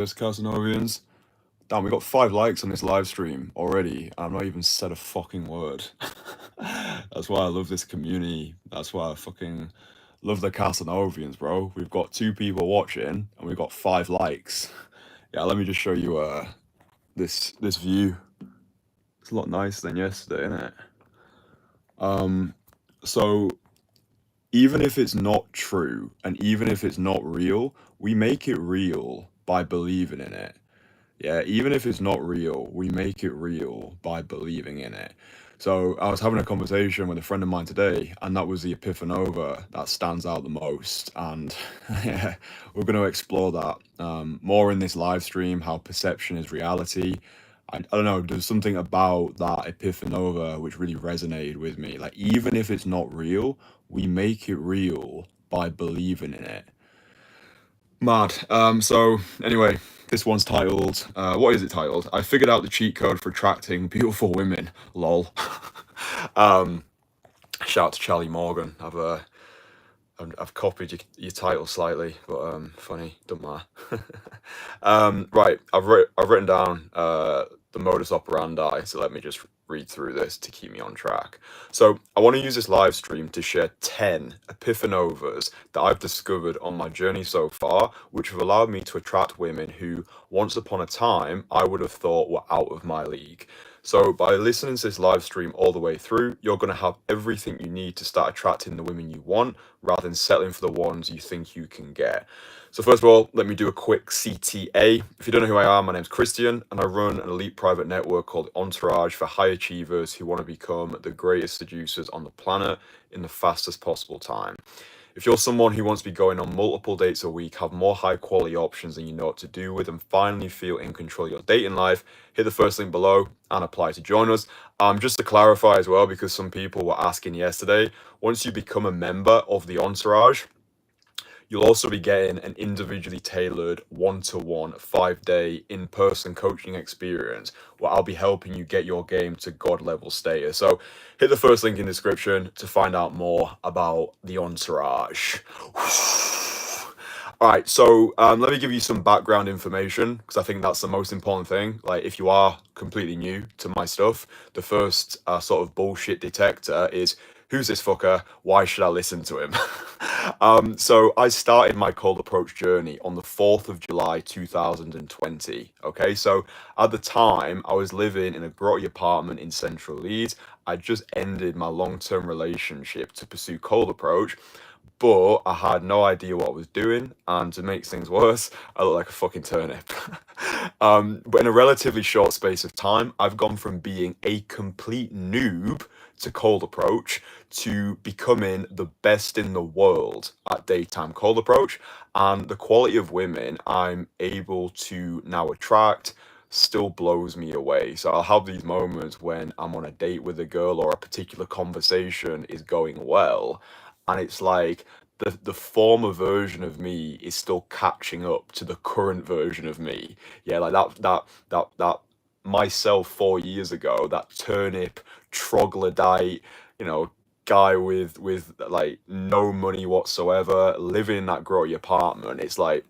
Casanovians. Damn, we got 5 likes on this live stream already, and I've not even said a fucking word. That's why I love this community. That's why I fucking love the Casanovians, bro. We've got 2 people watching, and we've got 5 likes. Yeah, let me just show you this view. It's a lot nicer than yesterday, isn't it? So even if it's not true, and even if it's not real, we make it real by believing in it. Yeah, even if it's not real, we make it real by believing in it. So I was having a conversation with a friend of mine today, and that was the Epiphanova that stands out the most. And yeah, we're going to explore that more in this live stream, how perception is reality. I don't know, there's something about that Epiphanova which really resonated with me. Like, even if it's not real, we make it real by believing in it. Mad. So anyway, this one's titled, what is it titled? I figured out the cheat code for attracting beautiful women. Lol. Shout out to Charlie Morgan. I've copied your title slightly, but funny, don't matter. Right, I've written down the modus operandi, so let me just read through this to keep me on track. So I want to use this live stream to share 10 epiphanovas that I've discovered on my journey so far, which have allowed me to attract women who, once upon a time, I would have thought were out of my league. So by listening to this live stream all the way through, you're going to have everything you need to start attracting the women you want, rather than settling for the ones you think you can get. So first of all, let me do a quick CTA. If you don't know who I am, my name's Kristian, and I run an elite private network called Entourage for high achievers who want to become the greatest seducers on the planet in the fastest possible time. If you're someone who wants to be going on multiple dates a week, have more high quality options than you know what to do with, and finally feel in control of your dating life, hit the first link below and apply to join us. Just to clarify as well, because some people were asking yesterday, once you become a member of the Entourage, you'll also be getting an individually tailored 1-to-1 5-day in-person coaching experience where I'll be helping you get your game to God level status. So hit the first link in the description to find out more about the Entourage. All right, so let me give you some background information because I think that's the most important thing. Like, if you are completely new to my stuff, the first sort of bullshit detector is, who's this fucker? Why should I listen to him? So I started my cold approach journey on the 4th of July 2020. Okay, so at the time I was living in a grotty apartment in central Leeds. I just ended my long-term relationship to pursue cold approach, but I had no idea what I was doing, and to make things worse, I look like a fucking turnip. But in a relatively short space of time, I've gone from being a complete noob to cold approach to becoming the best in the world at daytime cold approach, and the quality of women I'm able to now attract still blows me away. So I'll have these moments when I'm on a date with a girl or a particular conversation is going well, and it's like the former version of me is still catching up to the current version of me. Yeah, like that myself 4 years ago, that turnip troglodyte, guy with like no money whatsoever, living in that grotty apartment. It's like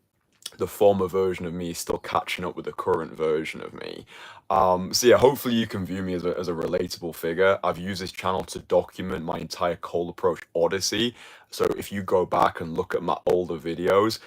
the former version of me is still catching up with the current version of me. So yeah, hopefully you can view me as a relatable figure. I've used this channel to document my entire cold approach odyssey. So if you go back and look at my older videos,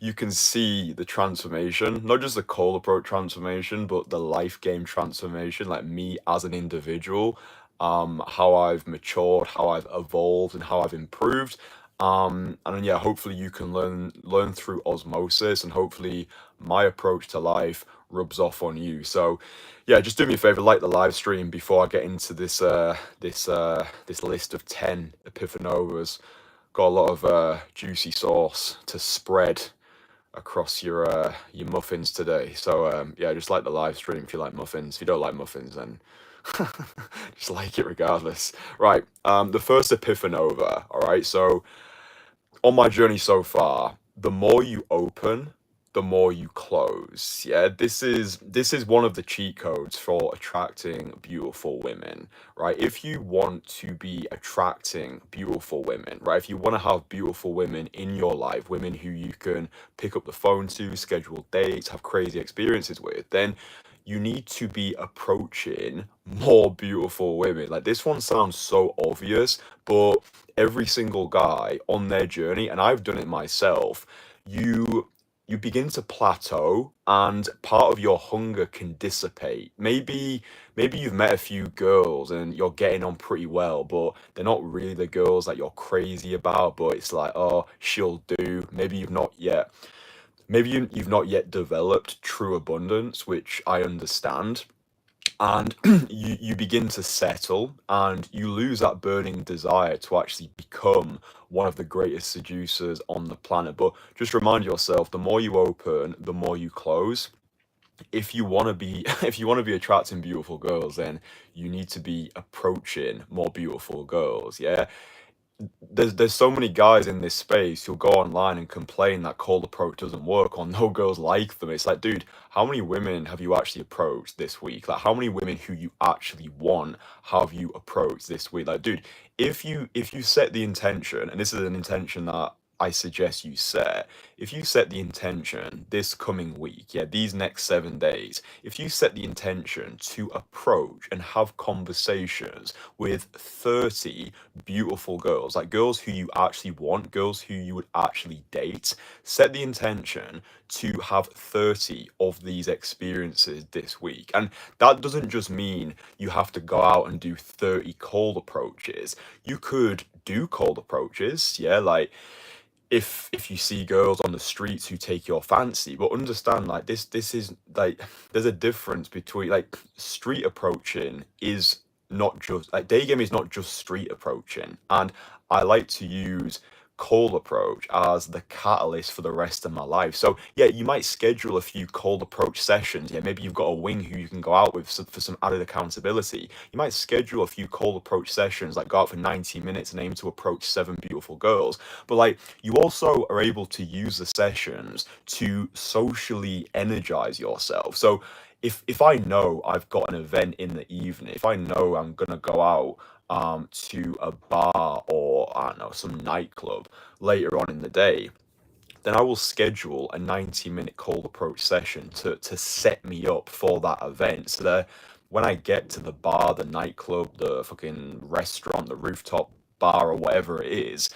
you can see the transformation, not just the cold approach transformation, but the life game transformation, like me as an individual, how I've matured, how I've evolved, and how I've improved. And yeah, hopefully you can learn through osmosis, and hopefully my approach to life rubs off on you. So yeah, just do me a favor, like the live stream before I get into this list of 10 epiphanovas. Got a lot of juicy sauce to spread across your muffins today. So yeah, just like the live stream if you like muffins. If you don't like muffins, then just like it regardless. Right, the first epiphanova. All right, so on my journey so far, the more you open, the more you close. Yeah, this is one of the cheat codes for attracting beautiful women, right? If you want to be attracting beautiful women, right? If you want to have beautiful women in your life, women who you can pick up the phone to, schedule dates, have crazy experiences with, then you need to be approaching more beautiful women. Like, this one sounds so obvious, but every single guy on their journey, and I've done it myself, you you begin to plateau and part of your hunger can dissipate. Maybe you've met a few girls and you're getting on pretty well, but they're not really the girls that you're crazy about, but it's like, oh, she'll do. Maybe you've not yet developed true abundance, which I understand, and you begin to settle and you lose that burning desire to actually become one of the greatest seducers on the planet. But just remind yourself, the more you open, the more you close. If you want to be if you want to be attracting beautiful girls, then you need to be approaching more beautiful girls. Yeah, there's so many guys in this space who'll go online and complain that cold approach doesn't work or no girls like them. It's like, dude, how many women have you actually approached this week? Like, how many women who you actually want have you approached this week? Like, dude, if you set the intention, and this is an intention that I suggest you set, if you set the intention this coming week, yeah, these next 7 days, if you set the intention to approach and have conversations with 30 beautiful girls, like girls who you actually want, girls who you would actually date, set the intention to have 30 of these experiences this week. And that doesn't just mean you have to go out and do 30 cold approaches. You could do cold approaches, yeah, like if you see girls on the streets who take your fancy, but understand, like, this is like, there's a difference between, like, street approaching is not just like, day game is not just street approaching, and I like to use cold approach as the catalyst for the rest of my life. So yeah, you might schedule a few cold approach sessions. Yeah, maybe you've got a wing who you can go out with for some added accountability. You might schedule a few cold approach sessions, like go out for 90 minutes and aim to approach 7 beautiful girls. But like, you also are able to use the sessions to socially energize yourself. So if I know I've got an event in the evening, if I know I'm gonna go out to a bar or, I don't know, some nightclub later on in the day, then I will schedule a 90-minute cold approach session to set me up for that event. So that when I get to the bar, the nightclub, the fucking restaurant, the rooftop bar, or whatever it is,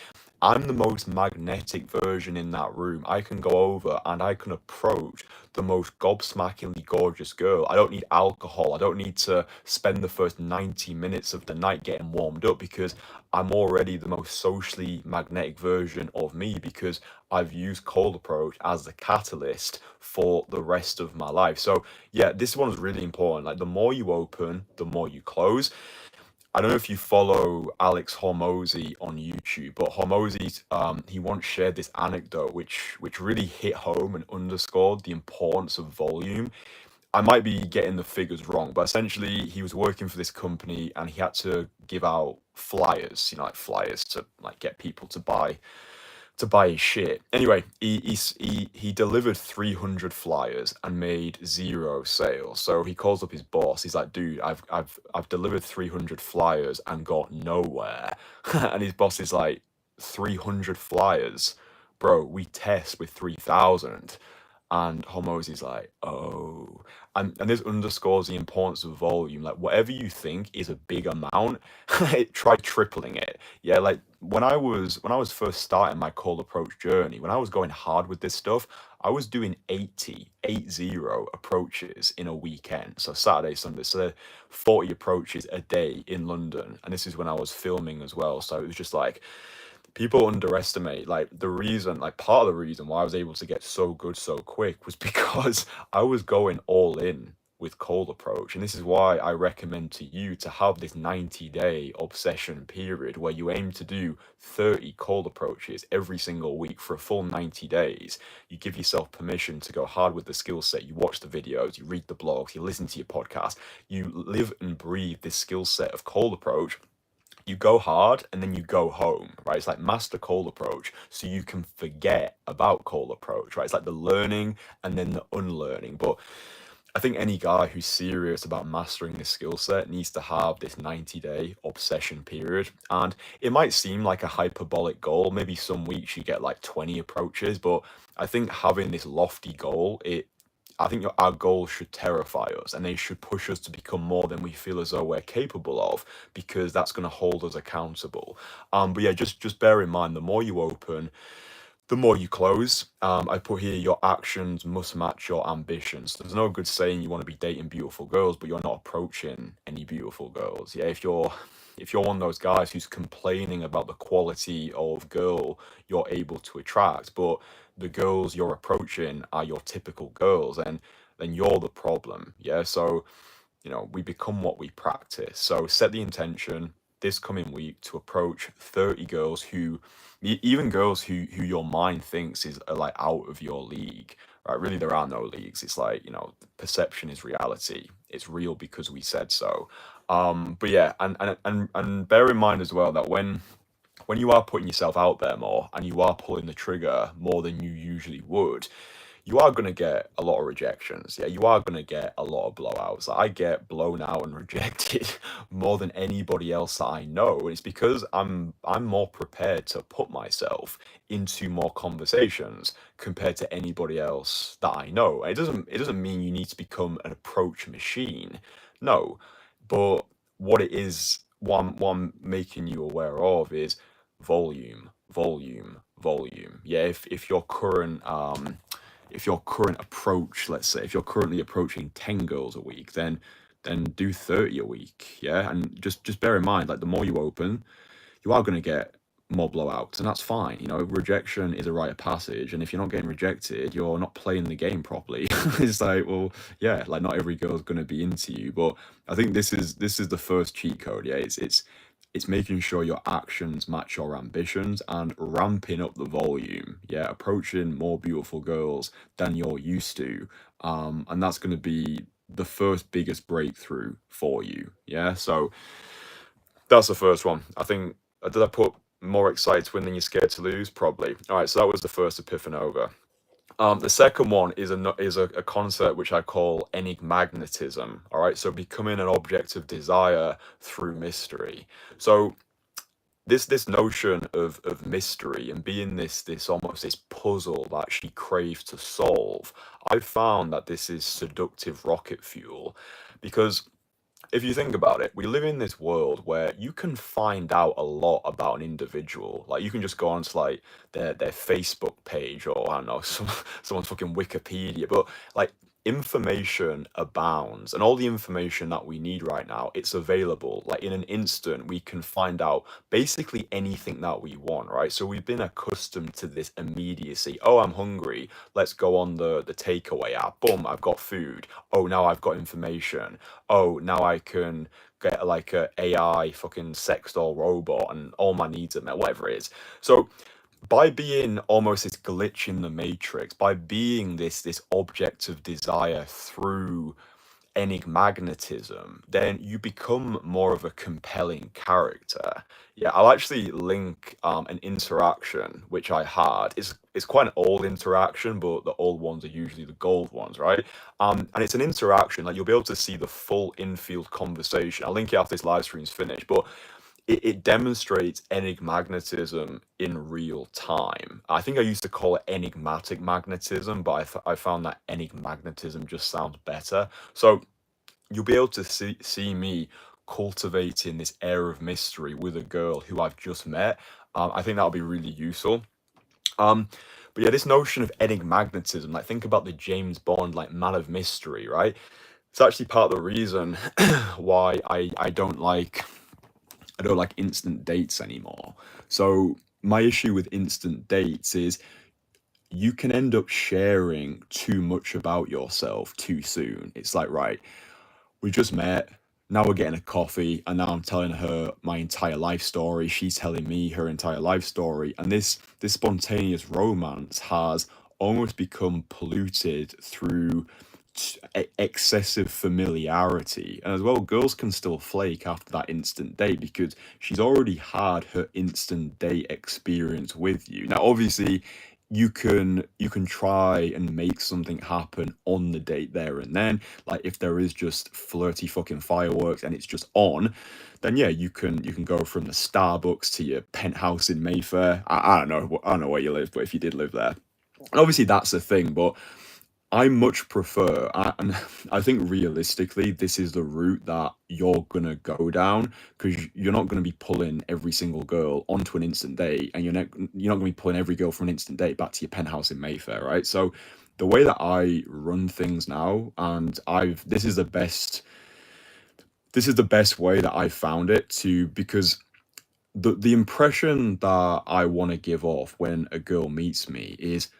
I'm the most magnetic version in that room. I can go over and I can approach the most gobsmackingly gorgeous girl. I don't need alcohol. I don't need to spend the first 90 minutes of the night getting warmed up, because I'm already the most socially magnetic version of me, because I've used cold approach as the catalyst for the rest of my life. So yeah, this one's really important. Like, the more you open, the more you close. I don't know if you follow Alex Hormozy on YouTube, but Hormozy, he once shared this anecdote which really hit home and underscored the importance of volume. I might be getting the figures wrong, but essentially he was working for this company and he had to give out flyers, like flyers to like get people to buy his shit. Anyway, he delivered 300 flyers and made zero sales. So he calls up his boss. He's like, "Dude, I've delivered 300 flyers and got nowhere." And his boss is like, "300 flyers, bro? We test with 3,000." And Hormozy's like, "Oh," and this underscores the importance of volume. Like, whatever you think is a big amount, try tripling it. Yeah, like when I was first starting my cold approach journey, when I was going hard with this stuff, I was doing 80 approaches in a weekend. So Saturday, Sunday, so 40 approaches a day in London, and this is when I was filming as well. So it was just like, people underestimate, like, the reason, like, part of the reason why I was able to get so good so quick was because I was going all in with cold approach. And this is why I recommend to you to have this 90-day obsession period where you aim to do 30 cold approaches every single week for a full 90 days. You give yourself permission to go hard with the skill set. You watch the videos, you read the blogs, you listen to your podcast, you live and breathe this skill set of cold approach. you go hard and then you go home, right? It's like master cold approach, so you can forget about cold approach, right? It's like the learning and then the unlearning. But I think any guy who's serious about mastering this skill set needs to have this 90-day obsession period. And it might seem like a hyperbolic goal. Maybe some weeks you get like 20 approaches, but I think having this lofty goal, I think our goals should terrify us and they should push us to become more than we feel as though we're capable of, because that's going to hold us accountable. But yeah, just bear in mind, the more you open, the more you close. I put here, your actions must match your ambitions. There's no good saying you want to be dating beautiful girls, but you're not approaching any beautiful girls. Yeah, if you're one of those guys who's complaining about the quality of girl you're able to attract, but the girls you're approaching are your typical girls, and then you're the problem. Yeah, so we become what we practice. So set the intention this coming week to approach 30 girls even girls who your mind thinks are like out of your league, right? Really, there are no leagues. It's like, perception is reality. It's real because we said so. But yeah, and bear in mind as well that when you are putting yourself out there more and you are pulling the trigger more than you usually would, you are going to get a lot of rejections. Yeah, you are going to get a lot of blowouts. I get blown out and rejected more than anybody else that I know. And it's because I'm more prepared to put myself into more conversations compared to anybody else that I know. And it doesn't mean you need to become an approach machine. No. But what I'm making you aware of is volume, volume, volume. Yeah, if your current approach, let's say, if you're currently approaching 10 girls a week, then do 30 a week. Yeah, and just bear in mind, like, the more you open, you are going to get more blowouts, and that's fine. Rejection is a rite of passage, and if you're not getting rejected, you're not playing the game properly. It's like, well, yeah, like, not every girl's going to be into you, but I think this is the first cheat code. Yeah, it's making sure your actions match your ambitions and ramping up the volume. Yeah, approaching more beautiful girls than you're used to, and that's going to be the first biggest breakthrough for you. Yeah, so that's the first one. I think, did I put more excited to win than you're scared to lose? Probably. All right, so that was the first epiphanova. The second one is a concept which I call enigmagnetism. All right, so becoming an object of desire through mystery. So this notion of mystery and being this almost this puzzle that she craves to solve, I found that this is seductive rocket fuel, because if you think about it, we live in this world where you can find out a lot about an individual. Like, you can just go onto like their Facebook page, or I don't know, someone's fucking Wikipedia, but like, information abounds, and all the information that we need right now, it's available. Like, in an instant, we can find out basically anything that we want, right? So we've been accustomed to this immediacy. Oh, I'm hungry. Let's go on the takeaway app. Boom, I've got food. Oh, now I've got information. Oh, now I can get like a AI fucking sex doll robot and all my needs are met, whatever it is. So by being almost this glitch in the matrix, by being this object of desire through enigmagnetism, then you become more of a compelling character. Yeah, I'll actually link an interaction which I had. It's quite an old interaction, but the old ones are usually the gold ones, right? And it's an interaction, like, you'll be able to see the full infield conversation. I'll link it after this live stream's finished, but it demonstrates enigmagnetism in real time. I think I used to call it enigmatic magnetism, but I found that enigmagnetism just sounds better. So you'll be able to see me cultivating this air of mystery with a girl who I've just met. I think that'll be really useful. But yeah, this notion of enigmagnetism, like, think about the James Bond, like, man of mystery, right? It's actually part of the reason why I don't like instant dates anymore. So my issue with instant dates is you can end up sharing too much about yourself too soon. It's like, right, we just met, now we're getting a coffee, and now I'm telling her my entire life story. She's telling me her entire life story. And this spontaneous romance has almost become polluted through excessive familiarity. And as well, girls can still flake after that instant date because she's already had her instant date experience with you. Now, obviously, you can try and make something happen on the date there and then. Like if there is just flirty fucking fireworks and it's just on, then yeah, you can go from the Starbucks to your penthouse in Mayfair. I don't know where you live, but if you did live there, and obviously that's the thing. But I much prefer, and I think realistically, this is the route that you're gonna go down because you're not gonna be pulling every single girl onto an instant date, and you're not gonna be pulling every girl from an instant date back to your penthouse in Mayfair, right? So the way that I run things now, and this is the best way that I found it to, because the impression that I want to give off when a girl meets me is,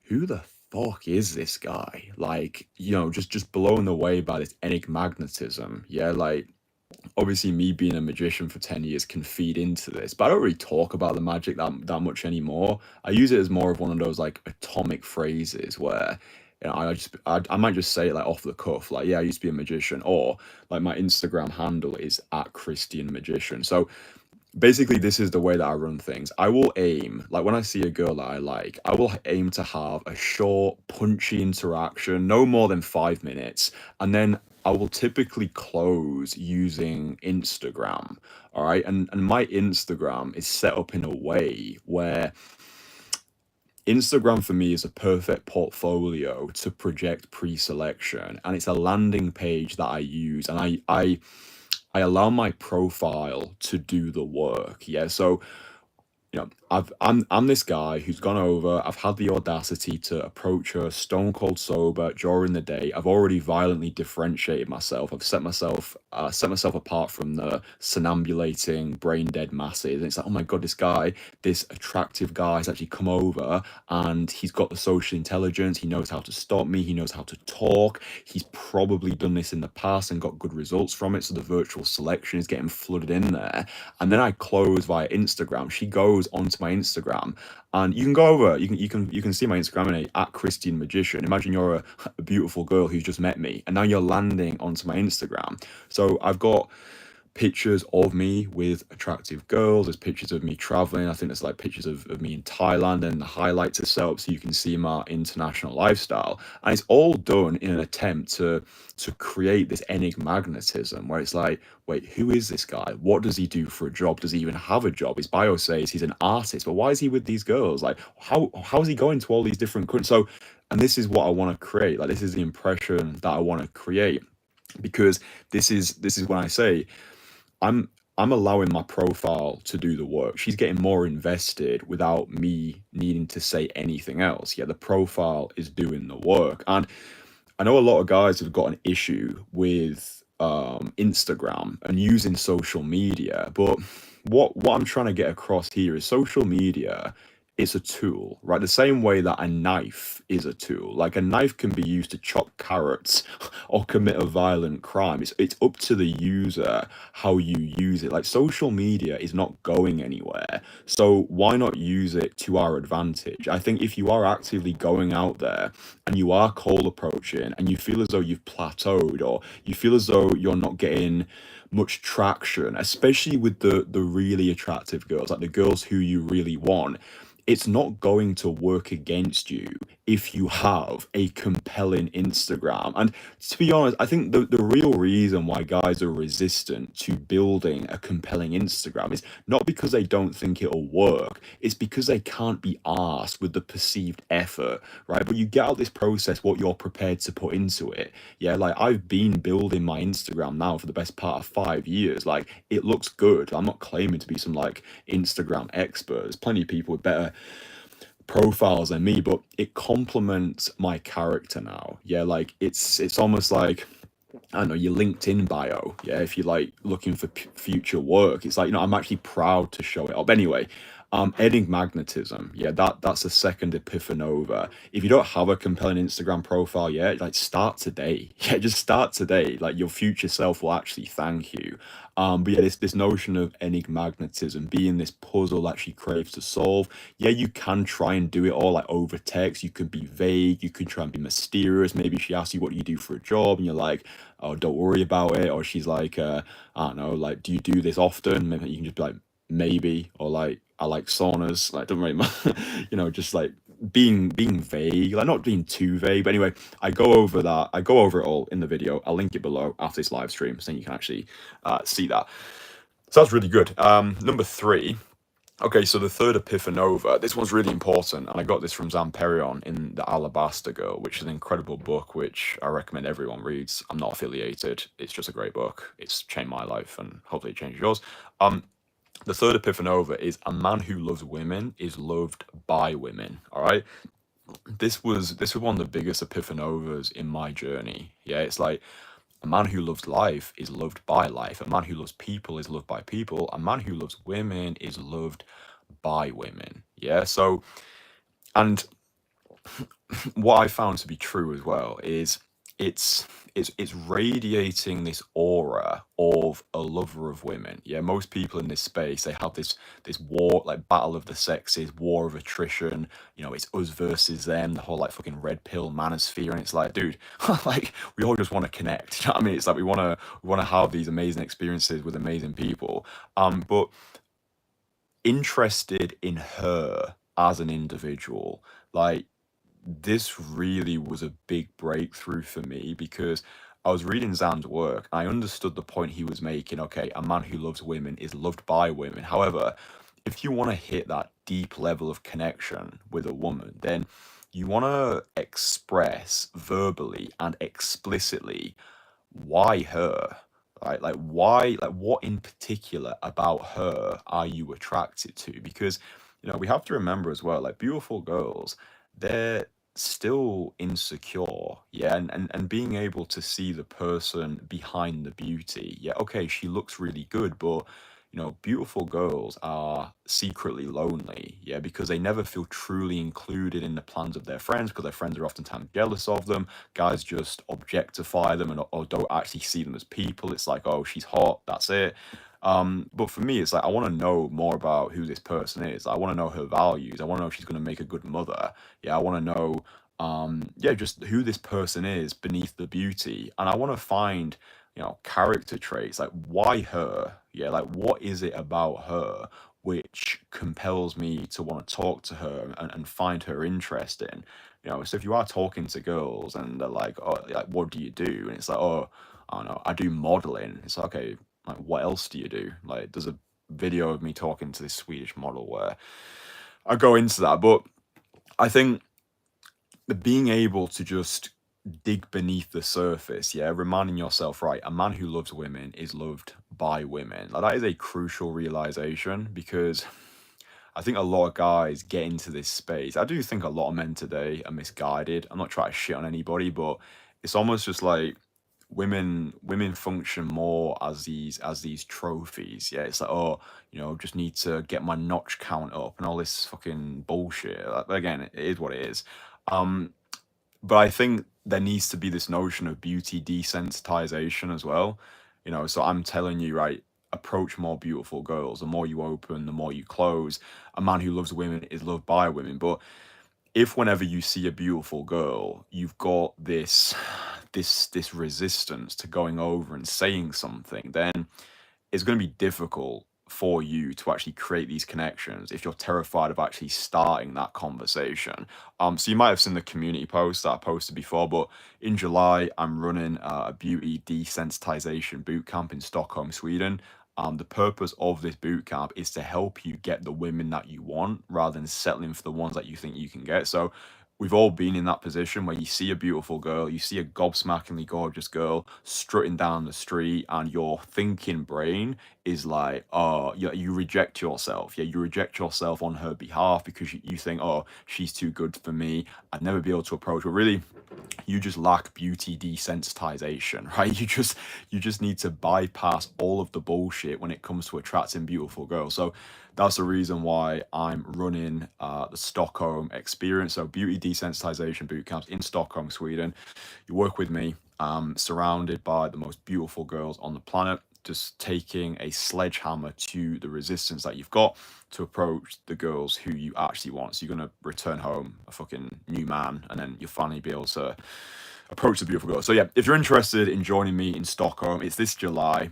who the fuck is this guy? Like, just blown away by this enigmatism. Yeah, like obviously me being a magician for 10 years can feed into this, but I don't really talk about the magic that much anymore. I use it as more of one of those like atomic phrases where I might just say it like off the cuff, like, yeah, I used to be a magician, or like my Instagram handle is at Kristian Magician. So basically this is the way that I run things. I will aim, like when I see a girl that I like, I will aim to have a short, punchy interaction, no more than 5 minutes, and then I will typically close using Instagram. All right. And my Instagram is set up in a way where Instagram for me is a perfect portfolio to project pre-selection, and it's a landing page that I use, and I allow my profile to do the work. Yeah. So I'm this guy who's gone over. I've had the audacity to approach her stone cold sober during the day. I've already violently differentiated myself. I've set myself apart from the somnambulating, brain dead masses. And it's like, oh my god, this attractive guy, has actually come over, and he's got the social intelligence. He knows how to stop me. He knows how to talk. He's probably done this in the past and got good results from it. So the virtual selection is getting flooded in there. And then I close via Instagram. She goes onto my Instagram, and you can go over. You can see my Instagram at Kristian Magician. Imagine you're a beautiful girl who's just met me, and now you're landing onto my Instagram. So I've got pictures of me with attractive girls. There's pictures of me traveling. I think there's like pictures of me in Thailand, and the highlights are set up so you can see my international lifestyle. And it's all done in an attempt to create this enigmatism where it's like, wait, who is this guy? What does he do for a job? Does he even have a job? His bio says he's an artist, but why is he with these girls? Like, how is he going to all these different countries? So, and this is what I want to create. Like, this is the impression that I want to create, because this is when I say I'm allowing my profile to do the work. She's getting more invested without me needing to say anything else. Yeah, the profile is doing the work. And I know a lot of guys have got an issue with Instagram and using social media, but what I'm trying to get across here is social media is a tool, right? The same way that a knife is a tool. Like a knife can be used to chop carrots or commit a violent crime. It's up to the user how you use it. Like social media is not going anywhere. So why not use it to our advantage? I think if you are actively going out there and you are cold approaching and you feel as though you've plateaued, or you feel as though you're not getting much traction, especially with the really attractive girls, like the girls who you really want, it's not going to work against you if you have a compelling Instagram. And to be honest, I think the real reason why guys are resistant to building a compelling Instagram is not because they don't think it'll work, it's because they can't be asked with the perceived effort, right? But you get out this process what you're prepared to put into it. Yeah, like I've been building my Instagram now for the best part of 5 years. Like it looks good. I'm not claiming to be some like Instagram expert. There's plenty of people with better profiles than me, but it complements my character now. Yeah, like it's almost like, I don't know, your LinkedIn bio. Yeah, if you're like looking for future work, it's like, I'm actually proud to show it up. Anyway, Enigmagnetism, yeah, that's the second epiphanova. If you don't have a compelling Instagram profile yet, like start today. Yeah, just start today. Like your future self will actually thank you. But yeah, this notion of enigmagnetism being this puzzle that she craves to solve. Yeah, you can try and do it all like over text. You could be vague. You could try and be mysterious. Maybe she asks you what you do for a job, and you're like, oh, don't worry about it. Or she's like, I don't know, like, do you do this often? Maybe you can just be like, maybe, or like, I like saunas. Like, doesn't really matter, just like being vague, like not being too vague. But anyway, I go over that. I go over it all in the video. I'll link it below after this live stream, so you can actually see that. So that's really good. Number 3. Okay, so the third epiphanova, this one's really important, and I got this from Zamperion in The Alabaster Girl, which is an incredible book, which I recommend everyone reads. I'm not affiliated. It's just a great book. It's changed my life, and hopefully it changes yours. The third epiphanova is a man who loves women is loved by women. All right. This was one of the biggest epiphanovas in my journey. Yeah, it's like a man who loves life is loved by life. A man who loves people is loved by people. A man who loves women is loved by women. Yeah. So, and what I found to be true as well is it's radiating this aura of a lover of women. Yeah, most people in this space, they have this war, like battle of the sexes, war of attrition. It's us versus them, the whole like fucking red pill manosphere, and it's like, dude, like we all just want to connect. You know what I mean? It's like we want to have these amazing experiences with amazing people. But interested in her as an individual, like this really was a big breakthrough for me because I was reading Zan's work. I understood the point he was making. Okay, a man who loves women is loved by women. However, if you want to hit that deep level of connection with a woman, then you want to express verbally and explicitly why her, right? Like why, like what in particular about her are you attracted to? Because we have to remember as well, like beautiful girls, they're still insecure, yeah, and being able to see the person behind the beauty. Yeah, okay, she looks really good, but beautiful girls are secretly lonely, yeah, because they never feel truly included in the plans of their friends, because their friends are oftentimes jealous of them. Guys just objectify them or don't actually see them as people. It's like, oh, she's hot, that's it. But for me, it's like I want to know more about who this person is. I want to know her values. I want to know if she's going to make a good mother. Yeah, I want to know, yeah, just who this person is beneath the beauty, and I want to find, character traits, like why her? Yeah, like what is it about her which compels me to want to talk to her and find her interesting? So if you are talking to girls and they're like, oh, like what do you do? And it's like, oh, I don't know, I do modeling. It's like, okay, like what else do you do? Like there's a video of me talking to this Swedish model where I go into that, but I think being able to just dig beneath the surface, yeah, reminding yourself, right, a man who loves women is loved by women. Like that is a crucial realization, because I think a lot of guys get into this space. I do think a lot of men today are misguided. I'm not trying to shit on anybody, but it's almost just like women function more as these trophies. Yeah, it's like, oh, just need to get my notch count up and all this fucking bullshit. Like, again, it is what it is. But I think there needs to be this notion of beauty desensitization as well. So I'm telling you, right, approach more beautiful girls. The more you open, the more you close. A man who loves women is loved by women. But if whenever you see a beautiful girl, you've got this resistance to going over and saying something, then it's going to be difficult for you to actually create these connections if you're terrified of actually starting that conversation. So you might have seen the community post that I posted before, but in July, I'm running a beauty desensitization bootcamp in Stockholm, Sweden. The purpose of this bootcamp is to help you get the women that you want rather than settling for the ones that you think you can get. So we've all been in that position where you see a beautiful girl, you see a gobsmackingly gorgeous girl strutting down the street, and your thinking brain is like, oh, you reject yourself. Yeah, you reject yourself on her behalf because you think, oh, she's too good for me. I'd never be able to approach her. Really, you just lack beauty desensitization, right? You just need to bypass all of the bullshit when it comes to attracting beautiful girls. So that's the reason why I'm running the Stockholm experience. So beauty desensitization boot camps in Stockholm, Sweden. You work with me, surrounded by the most beautiful girls on the planet, just taking a sledgehammer to the resistance that you've got to approach the girls who you actually want. So you're going to return home a fucking new man, and then you'll finally be able to approach the beautiful girl. So yeah, if you're interested in joining me in Stockholm, it's this July.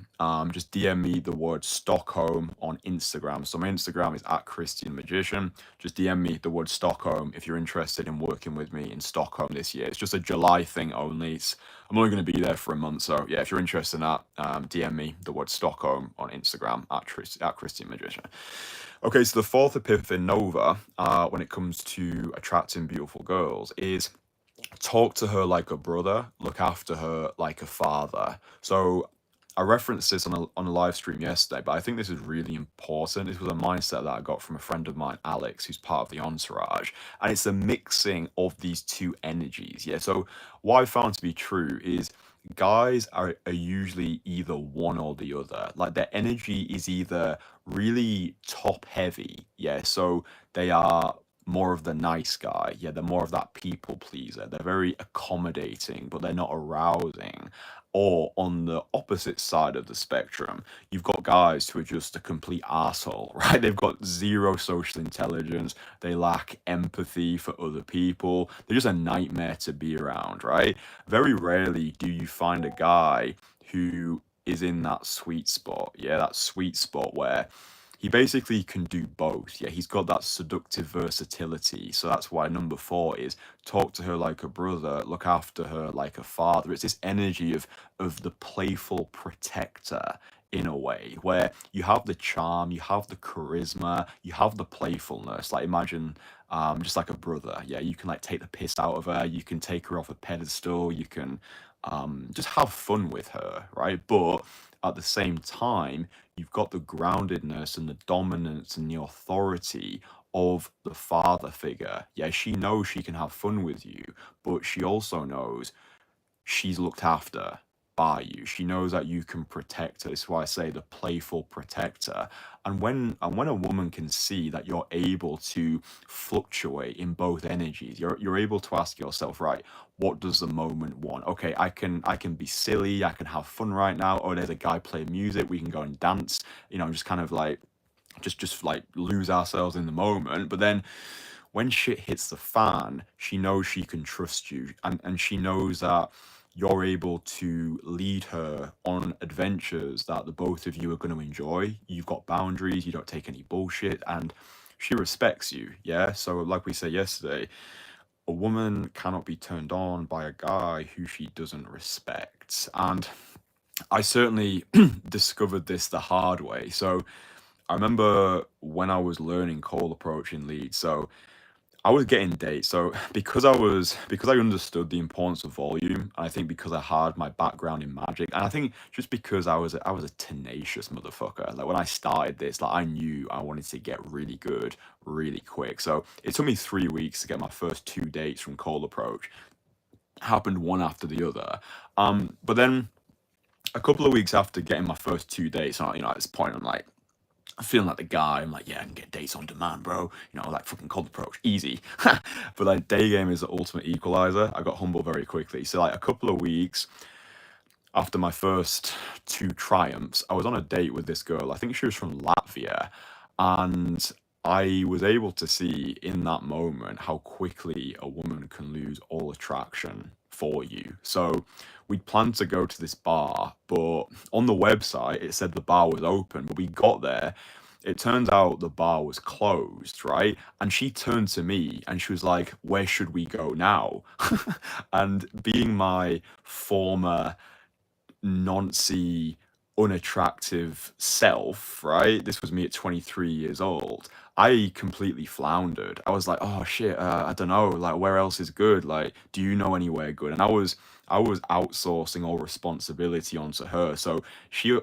Just DM me the word Stockholm on Instagram. So my Instagram is @KristianMagician. Just DM me the word Stockholm if you're interested in working with me in Stockholm this year. It's just a July thing only. I'm only going to be there for a month. So yeah, if you're interested in that, DM me the word Stockholm on Instagram @KristianMagician. Okay, so the fourth epiphany when it comes to attracting beautiful girls is talk to her like a brother, look after her like a father. So I referenced this on a live stream yesterday, but I think this is really important. This was a mindset that I got from a friend of mine, Alex, who's part of the Entourage, and it's a mixing of these two energies. Yeah. So what I found to be true is guys are usually either one or the other. Like their energy is either really top heavy, yeah. So they are more of the nice guy. Yeah, they're more of that people pleaser. They're very accommodating, but they're not arousing. Or on the opposite side of the spectrum, you've got guys who are just a complete asshole, right? They've got zero social intelligence. They lack empathy for other people. They're just a nightmare to be around, right? Very rarely do you find a guy who is in that sweet spot. Yeah, that sweet spot where he basically can do both. Yeah, he's got that seductive versatility. So that's why number 4 is talk to her like a brother, look after her like a father. It's this energy of the playful protector in a way, where you have the charm, you have the charisma, you have the playfulness. Like imagine just like a brother. Yeah, you can like take the piss out of her, you can take her off a pedestal, you can just have fun with her, right? But at the same time, you've got the groundedness and the dominance and the authority of the father figure. Yeah, she knows she can have fun with you, but she also knows she's looked after by you. She knows that you can protect her. This is why I say the playful protector. And when a woman can see that you're able to fluctuate in both energies, you're able to ask yourself, right, what does the moment want? Okay, I can be silly, I can have fun right now. Oh, there's a guy playing music, we can go and dance, just kind of like just like lose ourselves in the moment. But then when shit hits the fan, she knows she can trust you, and she knows that you're able to lead her on adventures that the both of you are going to enjoy. You've got boundaries, you don't take any bullshit, and she respects you. Yeah. So, like we said yesterday, a woman cannot be turned on by a guy who she doesn't respect. And I certainly discovered this the hard way. So, I remember when I was learning cold approach in Leeds. So, I was getting dates. So because I understood the importance of volume, and I think because I had my background in magic, and I think just because I was a tenacious motherfucker. Like when I started this, like I knew I wanted to get really good really quick. So it took me 3 weeks to get my first 2 dates from cold approach. Happened one after the other. But then a couple of weeks after getting my first 2 dates, at this point I'm like, I'm feeling like the guy. I'm like, yeah, I can get dates on demand, bro. Like fucking cold approach, easy. But like day game is the ultimate equalizer. I got humble very quickly. So like a couple of weeks after my first 2 triumphs, I was on a date with this girl. I think she was from Latvia, and I was able to see in that moment how quickly a woman can lose all attraction for you. So we'd planned to go to this bar, but on the website it said the bar was open, but we got there. It turns out the bar was closed, right? And she turned to me and she was like, "Where should we go now?" And being my former noncy, unattractive self, right? This was me at 23 years old. I completely floundered. I was like, oh shit, I don't know, like where else is good? Like, do you know anywhere good? And I was outsourcing all responsibility onto her. So she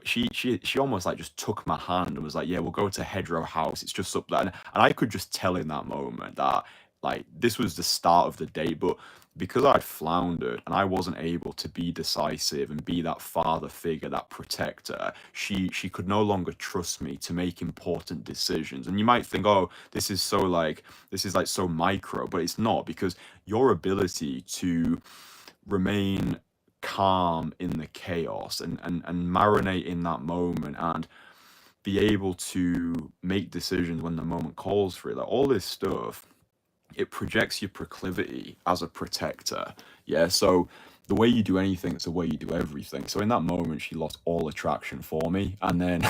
almost like just took my hand and was like, yeah, we'll go to Hedgerow House. It's just up there. And I could just tell in that moment that like this was the start of the day, but because I'd floundered and I wasn't able to be decisive and be that father figure, that protector, she could no longer trust me to make important decisions. And you might think, oh, this is like so micro, but it's not, because your ability to remain calm in the chaos and marinate in that moment and be able to make decisions when the moment calls for it, like all this stuff, it projects your proclivity as a protector. Yeah. So the way you do anything is the way you do everything. So in that moment, she lost all attraction for me. And then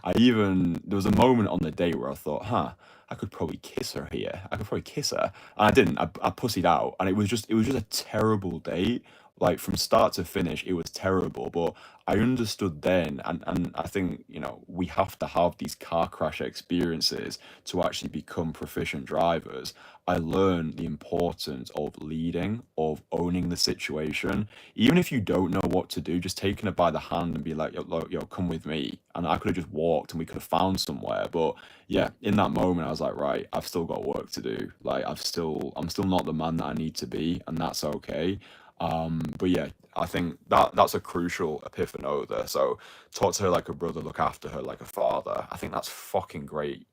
there was a moment on the date where I thought, I could probably kiss her here. I could probably kiss her. And I didn't. I pussied out. And it was just a terrible date. Like from start to finish, it was terrible. But I understood then, and I think, we have to have these car crash experiences to actually become proficient drivers. I learned the importance of leading, of owning the situation. Even if you don't know what to do, just taking it by the hand and be like, yo, come with me. And I could have just walked and we could have found somewhere. But yeah, in that moment, I was like, right, I've still got work to do. Like I'm still not the man that I need to be, and that's okay. But yeah, I think that's a crucial epiphano there. So talk to her like a brother, look after her like a father. I think that's fucking great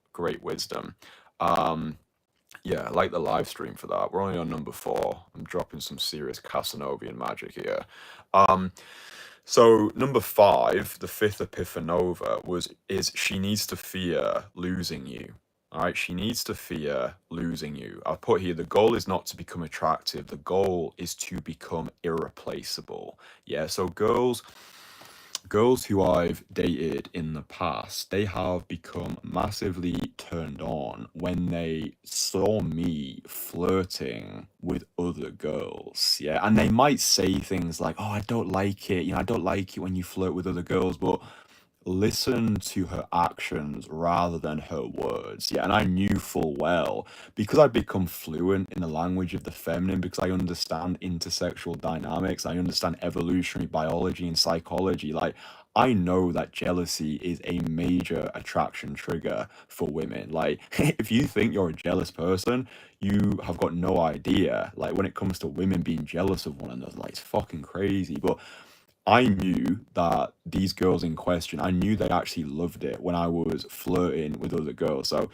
wisdom. Um, yeah, I like the live stream for that. We're only on number 4. I'm dropping some serious Casanovian magic here. Um, so number 5, the fifth epiphanova is she needs to fear losing you. All right, she needs to fear losing you. I'll put here, the goal is not to become attractive. The goal is to become irreplaceable. Yeah, so girls who I've dated in the past, they have become massively turned on when they saw me flirting with other girls. Yeah. And they might say things like, oh, I don't like it. I don't like it when you flirt with other girls. But listen to her actions rather than her words. Yeah, and I knew full well, because I'd become fluent in the language of the feminine, because I understand intersexual dynamics, I understand evolutionary biology and psychology. Like, I know that jealousy is a major attraction trigger for women. Like, if you think you're a jealous person, you have got no idea. Like, when it comes to women being jealous of one another, like, it's fucking crazy. But I knew that these girls in question, I knew they actually loved it when I was flirting with other girls. So,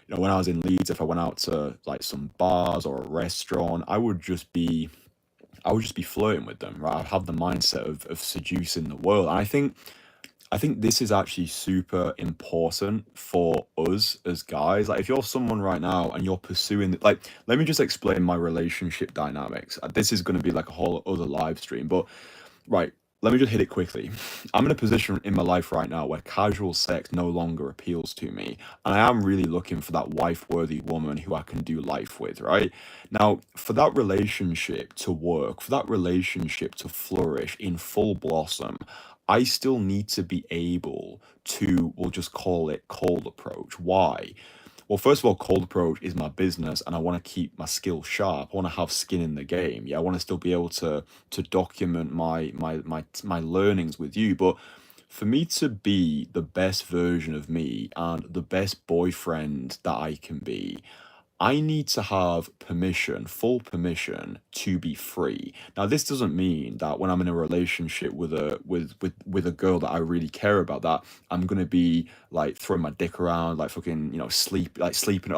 when I was in Leeds, if I went out to like some bars or a restaurant, I would just be flirting with them, right? I'd have the mindset of seducing the world. And I think this is actually super important for us as guys. Like, if you're someone right now and you're pursuing, like, let me just explain my relationship dynamics. This is going to be like a whole other live stream, but right, let me just hit it quickly. I'm in a position in my life right now where casual sex no longer appeals to me. And I am really looking for that wife-worthy woman who I can do life with, right? Now, for that relationship to work, for that relationship to flourish in full blossom, I still need to be able to, we'll just call it cold approach. Why? Well, first of all, cold approach is my business, and I want to keep my skills sharp. I want to have skin in the game. Yeah, I want to still be able to document my learnings with you. But for me to be the best version of me and the best boyfriend that I can be, I need to have permission, full permission to be free. Now, this doesn't mean that when I'm in a relationship with a girl that I really care about, that I'm gonna be like throwing my dick around, like fucking, sleeping,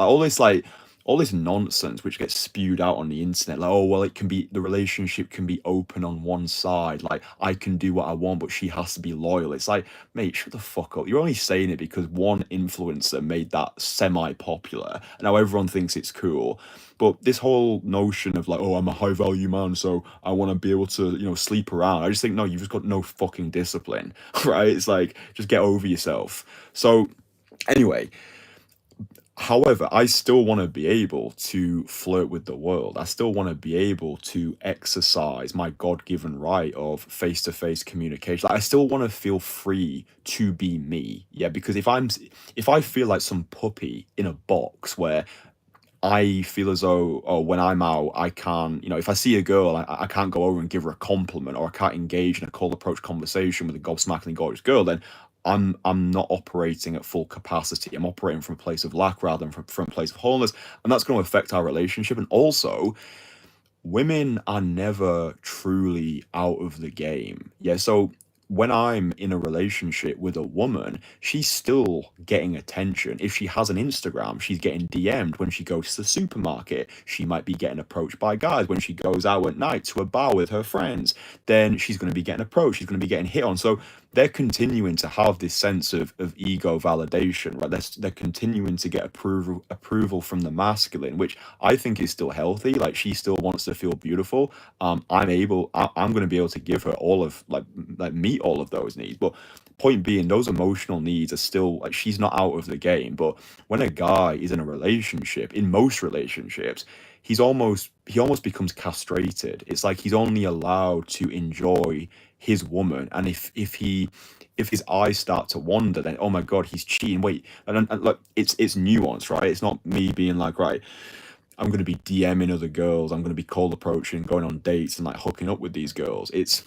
all this nonsense which gets spewed out on the internet. Like, oh well, the relationship can be open on one side. Like, I can do what I want, but she has to be loyal. It's like, mate, shut the fuck up. You're only saying it because one influencer made that semi-popular, and now everyone thinks it's cool. But this whole notion of like, oh, I'm a high value man, so I want to be able to, sleep around. I just think, no, you've just got no fucking discipline, right? It's like, just get over yourself. So anyway, however, I still want to be able to flirt with the world. I still want to be able to exercise my God-given right of face-to-face communication. Like, I still want to feel free to be me. Yeah, because if I feel like some puppy in a box where I feel as though, oh, when I'm out, I can't, if I see a girl, I can't go over and give her a compliment, or I can't engage in a cold approach conversation with a gobsmackingly gorgeous girl, then I'm not operating at full capacity. I'm operating from a place of lack rather than from a place of wholeness, and that's going to affect our relationship. And also, women are never truly out of the game. Yeah, so when I'm in a relationship with a woman, she's still getting attention. If she has an Instagram, she's getting DM'd when she goes to the supermarket. She might be getting approached by guys when she goes out at night to a bar with her friends. Then she's going to be getting approached. She's going to be getting hit on. So they're continuing to have this sense of ego validation, right? They're continuing to get approval from the masculine, which I think is still healthy. Like, she still wants to feel beautiful. I'm going to be able to give her all of like meet all of those needs. But point being, those emotional needs are still like, she's not out of the game. But when a guy is in a relationship, in most relationships, he almost becomes castrated. It's like he's only allowed to enjoy his woman, and if his eyes start to wander, then oh my god, he's cheating. Wait, and like, it's nuance, right? It's not me being like, right, I'm going to be DMing other girls, I'm going to be cold approaching, going on dates and like hooking up with these girls. It's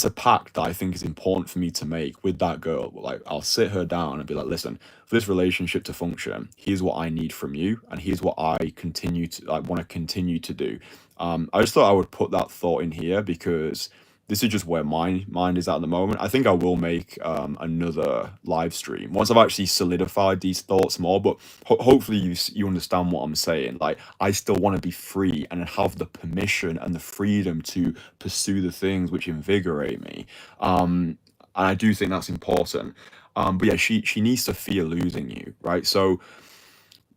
a pact that I think is important for me to make with that girl. Like, I'll sit her down and be like, listen, for this relationship to function, here's what I need from you, and here's what I want to continue to do. I just thought I would put that thought in here because this is just where my mind is at the moment. I think I will make another live stream once I've actually solidified these thoughts more. But hopefully you understand what I'm saying. Like, I still want to be free and have the permission and the freedom to pursue the things which invigorate me. And I do think that's important. But yeah, she needs to fear losing you, right? So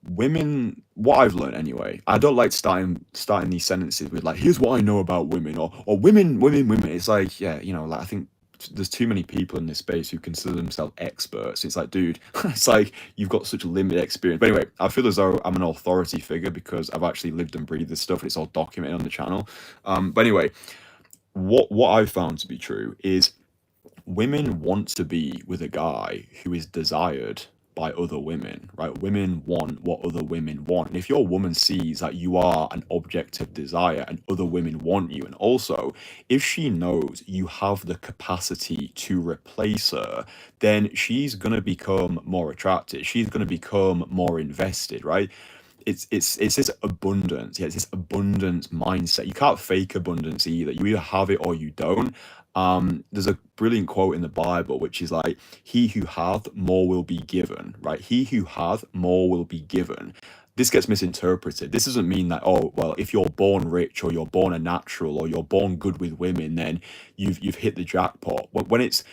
women, what I've learned anyway, I don't like starting these sentences with like, here's what I know about women, or women. It's like, yeah, like, I think there's too many people in this space who consider themselves experts. It's like, dude, it's like you've got such a limited experience. But anyway, I feel as though I'm an authority figure because I've actually lived and breathed this stuff, and it's all documented on the channel. But anyway, what I've found to be true is women want to be with a guy who is desired by other women, right? Women want what other women want. And if your woman sees that you are an object of desire and other women want you, and also if she knows you have the capacity to replace her, then she's going to become more attracted. She's going to become more invested, right? It's this abundance. Yeah, it's this abundance mindset. You can't fake abundance either. You either have it or you don't. There's a brilliant quote in the Bible which is like, he who hath more will be given, right? He who hath more will be given. This gets misinterpreted. This doesn't mean that, oh well, if you're born rich or you're born a natural or you're born good with women, then you've hit the jackpot. When it's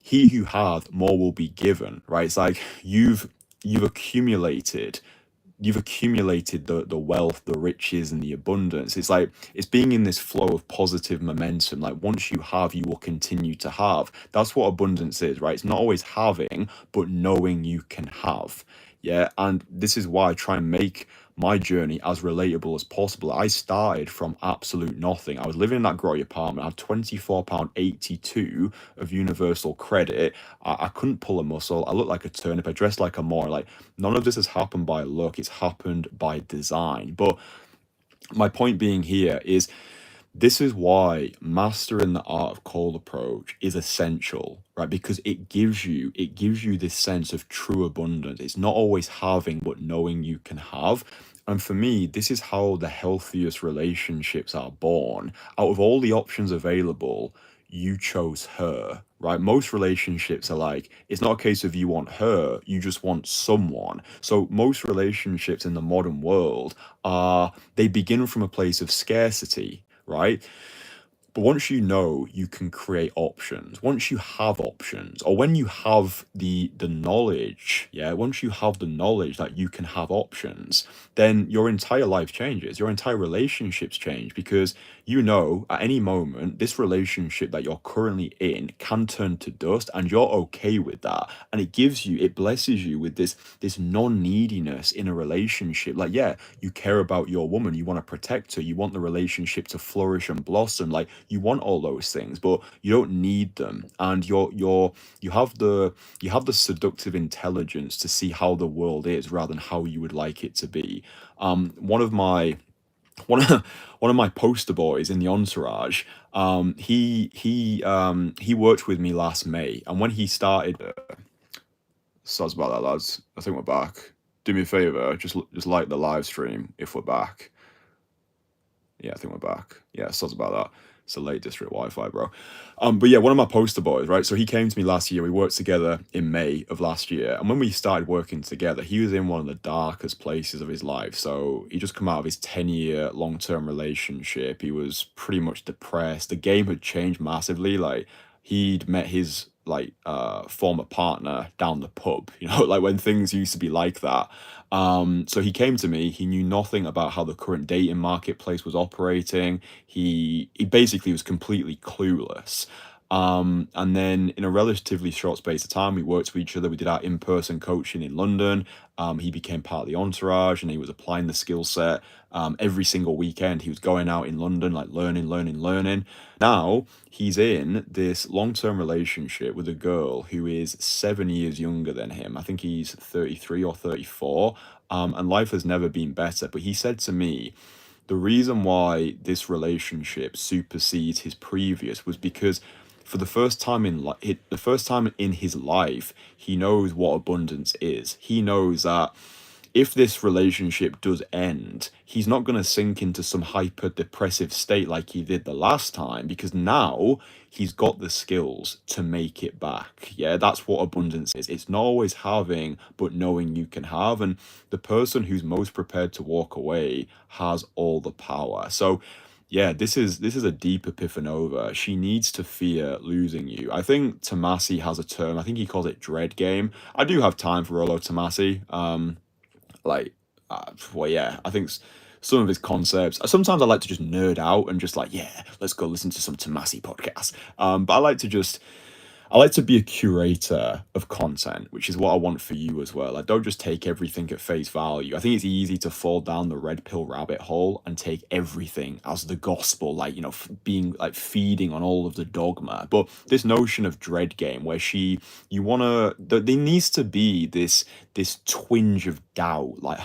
he who hath more will be given, right? It's like you've accumulated the wealth, the riches, and the abundance. It's like, it's being in this flow of positive momentum. Like, once you have, you will continue to have. That's what abundance is, right? It's not always having, but knowing you can have. Yeah, and this is why I try and make my journey as relatable as possible. I started from absolute nothing. I was living in that grotty apartment. I had £24.82 of universal credit. I couldn't pull a muscle. I looked like a turnip. I dressed like a Moor. Like, none of this has happened by luck. It's happened by design. But my point being here is, this is why mastering the art of cold approach is essential, right? Because it gives you this sense of true abundance. It's not always having, but knowing you can have. And for me, this is how the healthiest relationships are born. Out of all the options available, you chose her, right? Most relationships are like, it's not a case of you want her, you just want someone. So most relationships in the modern world they begin from a place of scarcity, right? But once you know you can create options, once you have options, or when you have the knowledge, yeah, once you have the knowledge that you can have options, then your entire life changes, your entire relationships change, because you know at any moment this relationship that you're currently in can turn to dust, and you're okay with that. And it blesses you with this non-neediness in a relationship. Like, yeah, you care about your woman, you want to protect her, you want the relationship to flourish and blossom. Like, you want all those things, but you don't need them. And you have the seductive intelligence to see how the world is rather than how you would like it to be. One of my poster boys in the Entourage, he worked with me last May, and when he started, sorry about that, lads. I think we're back. Do me a favor, just like the live stream if we're back. Yeah, I think we're back. Yeah, sounds about that. It's a late district Wi-Fi, bro. But yeah, one of my poster boys, right? So he came to me last year. We worked together in May of last year, and when we started working together, he was in one of the darkest places of his life. So he just come out of his 10-year long-term relationship. He was pretty much depressed. The game had changed massively. Like he'd met his former partner down the pub, like when things used to be like that. So he came to me. He knew nothing about how the current dating marketplace was operating. He basically was completely clueless. And then in a relatively short space of time, we worked with each other. We did our in-person coaching in London. He became part of the Entourage, and he was applying the skill set. Every single weekend, he was going out in London, like learning. Now he's in this long-term relationship with a girl who is 7 years younger than him. I think he's 33 or 34. And life has never been better. But he said to me, the reason why this relationship supersedes his previous was because for the first time in his life, he knows what abundance is. He knows that if this relationship does end, he's not going to sink into some hyper depressive state like he did the last time, because now he's got the skills to make it back. Yeah, that's what abundance is. It's not always having, but knowing you can have. And the person who's most prepared to walk away has all the power. So yeah, this is a deep epiphanova. She needs to fear losing you. I think Tomasi has a term. I think he calls it dread game. I do have time for Rollo Tomasi. Like well, yeah, I think some of his concepts, sometimes I like to just nerd out and just like, yeah, let's go listen to some Tomasi podcasts. But I like to be a curator of content, which is what I want for you as well. I don't just take everything at face value. I think it's easy to fall down the red pill rabbit hole and take everything as the gospel, like, being like feeding on all of the dogma. But this notion of dread game where there needs to be this twinge of doubt, like,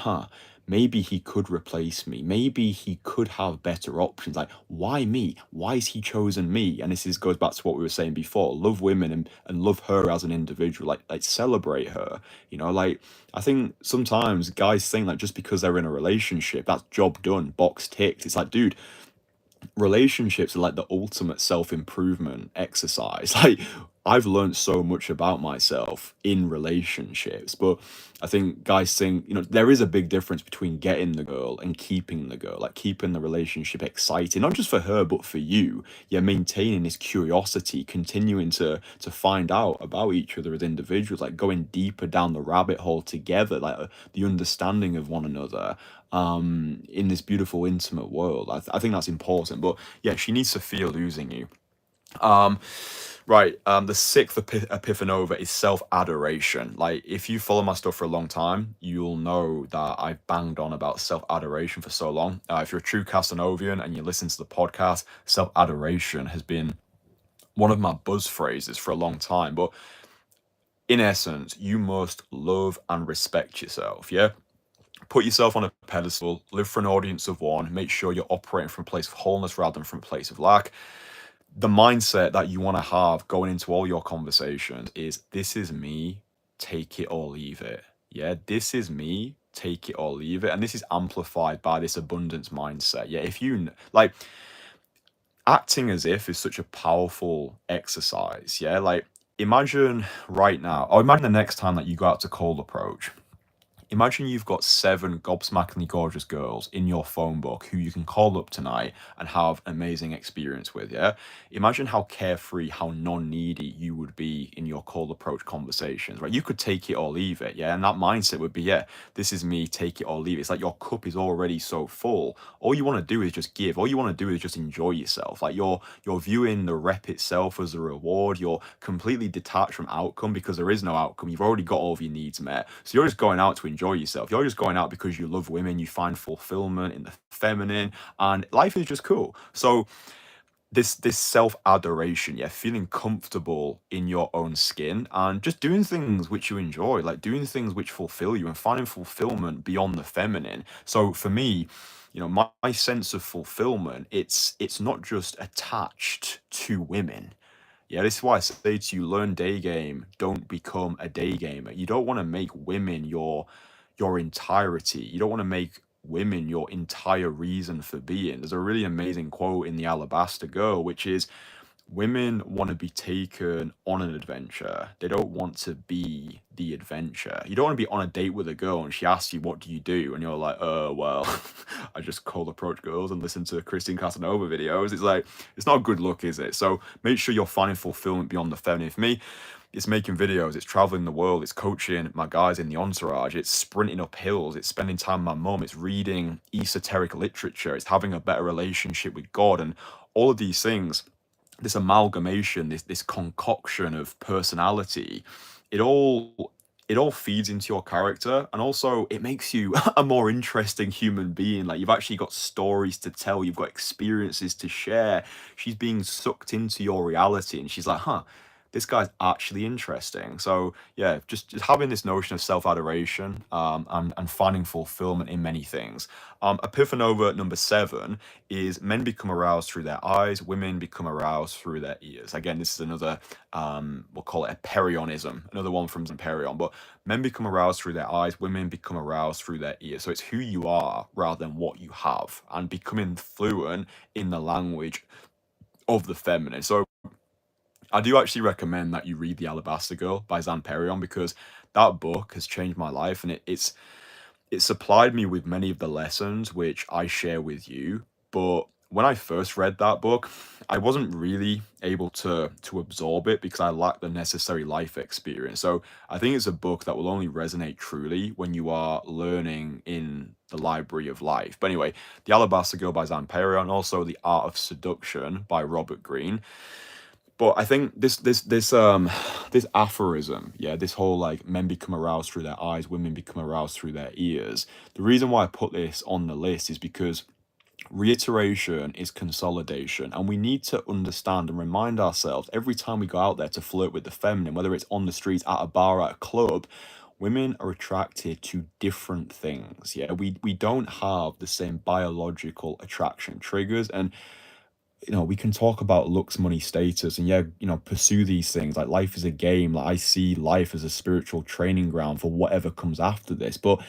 maybe he could replace me. Maybe he could have better options. Like, why me? Why has he chosen me? And goes back to what we were saying before. Love women and love her as an individual. Like celebrate her. Like, I think sometimes guys think that just because they're in a relationship, that's job done, box ticked. It's like, dude, relationships are like the ultimate self-improvement exercise. Like, I've learned so much about myself in relationships, but I think guys think, there is a big difference between getting the girl and keeping the girl, like keeping the relationship exciting, not just for her, but for you. Yeah, maintaining this curiosity, continuing to find out about each other as individuals, like going deeper down the rabbit hole together, like the understanding of one another in this beautiful intimate world. I think that's important. But yeah, she needs to fear losing you. Right. The sixth epiphanova is self-adoration. Like, if you follow my stuff for a long time, you'll know that I've banged on about self-adoration for so long. If you're a true Casanovian and you listen to the podcast, self-adoration has been one of my buzz phrases for a long time. But in essence, you must love and respect yourself. Yeah. Put yourself on a pedestal, live for an audience of one, make sure you're operating from a place of wholeness rather than from a place of lack. The mindset that you want to have going into all your conversations is, this is me, take it or leave it. Yeah, this is me, take it or leave it. And this is amplified by this abundance mindset. Yeah, if you like, acting as if is such a powerful exercise. Yeah, like, imagine right now, or imagine the next time that you go out to cold approach. Imagine you've got 7 gobsmackingly gorgeous girls in your phone book who you can call up tonight and have an amazing experience with, yeah? Imagine how carefree, how non-needy you would be in your cold approach conversations, right? You could take it or leave it, yeah? And that mindset would be, yeah, this is me, take it or leave it. It's like your cup is already so full. All you want to do is just give. All you want to do is just enjoy yourself. Like, you're viewing the rep itself as a reward. You're completely detached from outcome because there is no outcome. You've already got all of your needs met. So you're just going out to enjoy yourself. You're just going out because you love women, you find fulfillment in the feminine, and life is just cool. So this self-adoration, yeah, feeling comfortable in your own skin and just doing things which you enjoy, like doing things which fulfill you and finding fulfillment beyond the feminine. So for me, my sense of fulfillment, it's not just attached to women. Yeah, this is why I say to you, learn day game, don't become a day gamer. You don't want to make women your entirety. You don't want to make women your entire reason for being. There's a really amazing quote in The Alabaster Girl, which is, women want to be taken on an adventure. They don't want to be the adventure. You don't want to be on a date with a girl and she asks you, what do you do? And you're like, well, I just cold approach girls and listen to Kristian Casanova videos. It's like, it's not a good look, is it? So make sure you're finding fulfillment beyond the feminine. For me, it's making videos, it's traveling the world, it's coaching my guys in the Entourage, it's sprinting up hills, it's spending time with my mum, it's reading esoteric literature, it's having a better relationship with God, and all of these things, this amalgamation, this concoction of personality, it all feeds into your character, and also it makes you a more interesting human being. Like, you've actually got stories to tell, you've got experiences to share. She's being sucked into your reality, and she's like, huh, this guy's actually interesting. So yeah, just having this notion of self-adoration, and finding fulfillment in many things. Epiphanova number 7 is, men become aroused through their eyes, women become aroused through their ears. Again, this is another, we'll call it a perionism, another one from Perion, but men become aroused through their eyes, women become aroused through their ears. So it's who you are rather than what you have, and becoming fluent in the language of the feminine. So I do actually recommend that you read The Alabaster Girl by Perion, because that book has changed my life, and it supplied me with many of the lessons which I share with you. But when I first read that book, I wasn't really able to absorb it because I lacked the necessary life experience. So I think it's a book that will only resonate truly when you are learning in the library of life. But anyway, The Alabaster Girl by Perion, and also The Art of Seduction by Robert Greene. But I think this aphorism, yeah, this whole like, men become aroused through their eyes, women become aroused through their ears. The reason why I put this on the list is because reiteration is consolidation, and we need to understand and remind ourselves every time we go out there to flirt with the feminine, whether it's on the streets, at a bar, at a club. Women are attracted to different things. Yeah, we don't have the same biological attraction triggers, and we can talk about looks, money, status, and yeah, pursue these things. Like, life is a game. Like, I see life as a spiritual training ground for whatever comes after this. But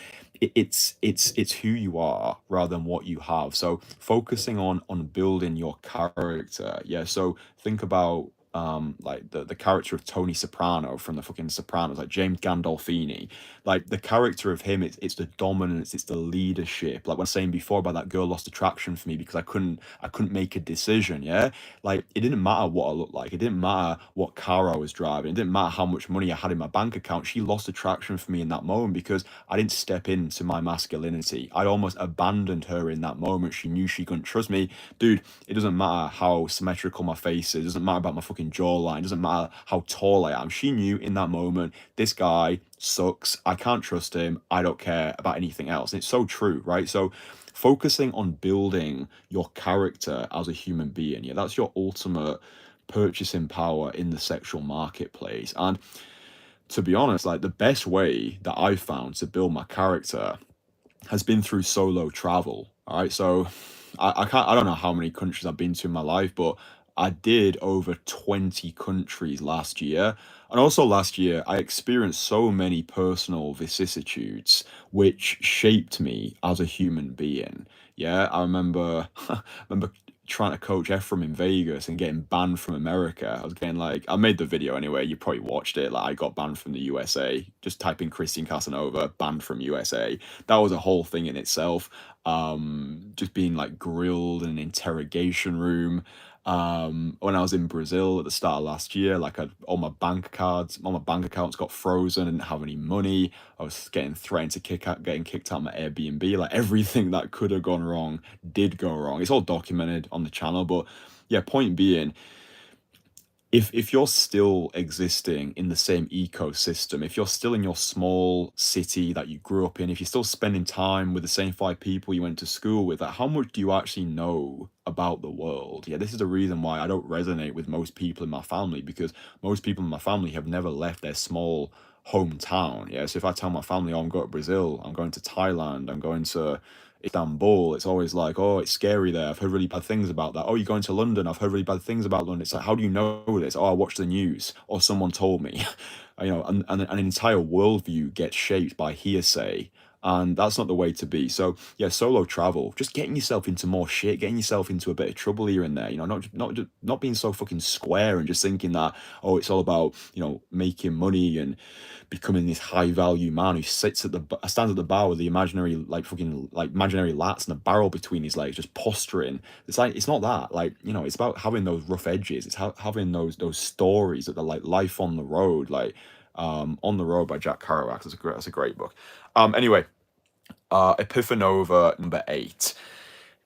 it's who you are rather than what you have. So focusing on building your character. Yeah. So think about like the character of Tony Soprano from the fucking Sopranos, like James Gandolfini. Like, the character of him, it's the dominance, it's the leadership. Like, when I was saying before about that girl lost attraction for me because I couldn't make a decision. Yeah, like, it didn't matter what I looked like, it didn't matter what car I was driving, it didn't matter how much money I had in my bank account. She lost attraction for me in that moment because I didn't step into my masculinity. I almost abandoned her in that moment. She knew she couldn't trust me. Dude, it doesn't matter how symmetrical my face is, it doesn't matter about my fucking jawline, it doesn't matter how tall I am. She knew in that moment, this guy sucks, I can't trust him, I don't care about anything else. And it's so true, right? So focusing on building your character as a human being, yeah, that's your ultimate purchasing power in the sexual marketplace. And to be honest, like, the best way that I've found to build my character has been through solo travel. All right, so I don't know how many countries I've been to in my life, but I did over 20 countries last year. And also last year, I experienced so many personal vicissitudes which shaped me as a human being. Yeah, I remember remember trying to coach Ephraim in Vegas and getting banned from America. I was getting, like, I made the video anyway, you probably watched it. Like, I got banned from the USA. Just type in Kristian Casanova, banned from USA. That was a whole thing in itself. Just being, like, grilled in an interrogation room. When I was in Brazil at the start of last year, like, all my bank accounts got frozen. I didn't have any money. I was getting threatened to getting kicked out of my Airbnb. Like, everything that could have gone wrong did go wrong. It's all documented on the channel. But yeah, point being, if you're still existing in the same ecosystem, if you're still in your small city that you grew up in, if you're still spending time with the same 5 people you went to school with, like, how much do you actually know about the world? Yeah, this is the reason why I don't resonate with most people in my family, because most people in my family have never left their small hometown. Yeah, so if I tell my family, oh, I'm going to Brazil, I'm going to Thailand, I'm going to Istanbul, it's always like, oh, it's scary there, I've heard really bad things about that. Oh, you're going to London, I've heard really bad things about London. It's like, how do you know this? Oh, I watched the news, or someone told me. And an entire worldview gets shaped by hearsay, And that's not the way to be. So yeah, solo travel, just getting yourself into more shit, getting yourself into a bit of trouble here and there. You know, not being so fucking square and just thinking that, oh, it's all about, you know, making money and becoming this high value man who stands at the bar with the imaginary like fucking like imaginary lats and a barrel between his legs, just posturing. It's like, it's not that. Like, you know, it's about having those rough edges. It's having those stories that are like life on the road, like On the Road by Jack Kerouac. That's a great book. Anyway, Epiphanova number 8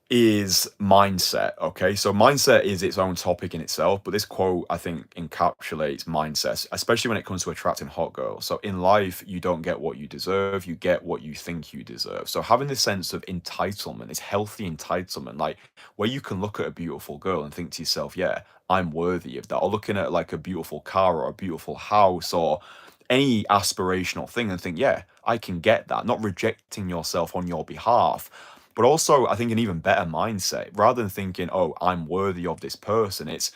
is mindset. Okay, so mindset is its own topic in itself, but this quote I think encapsulates mindset, especially when it comes to attracting hot girls. So in life, you don't get what you deserve, you get what you think you deserve. So having this sense of entitlement, this healthy entitlement, like where you can look at a beautiful girl and think to yourself, yeah, I'm worthy of that, or looking at like a beautiful car or a beautiful house or any aspirational thing and think, yeah, I can get that, not rejecting yourself on your behalf. But also, I think an even better mindset, rather than thinking, oh, I'm worthy of this person, it's,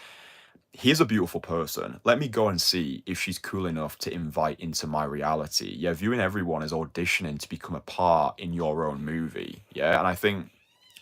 here's a beautiful person. Let me go and see if she's cool enough to invite into my reality. Yeah, viewing everyone as auditioning to become a part in your own movie. Yeah, and I think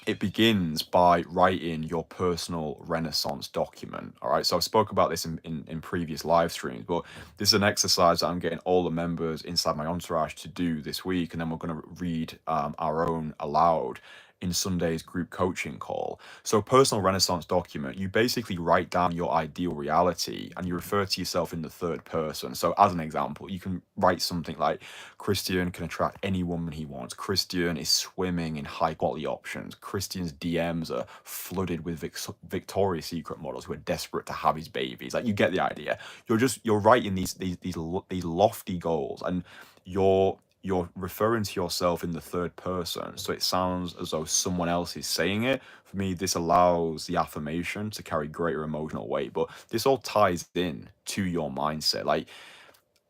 it begins by writing your personal Renaissance document. All right. So I spoke about this in previous live streams, but this is an exercise that I'm getting all the members inside my entourage to do this week. And then we're going to read our own aloud in Sunday's group coaching call. So personal Renaissance document, you basically write down your ideal reality and you refer to yourself in the third person. So as an example, you can write something like, Kristian can attract any woman he wants. Kristian is swimming in high quality options. Kristian's DMs are flooded with Victoria's Secret models who are desperate to have his babies. Like, you get the idea. You're writing these lofty goals, and you're referring to yourself in the third person, so it sounds as though someone else is saying it. For me, this allows the affirmation to carry greater emotional weight, but this all ties in to your mindset. Like,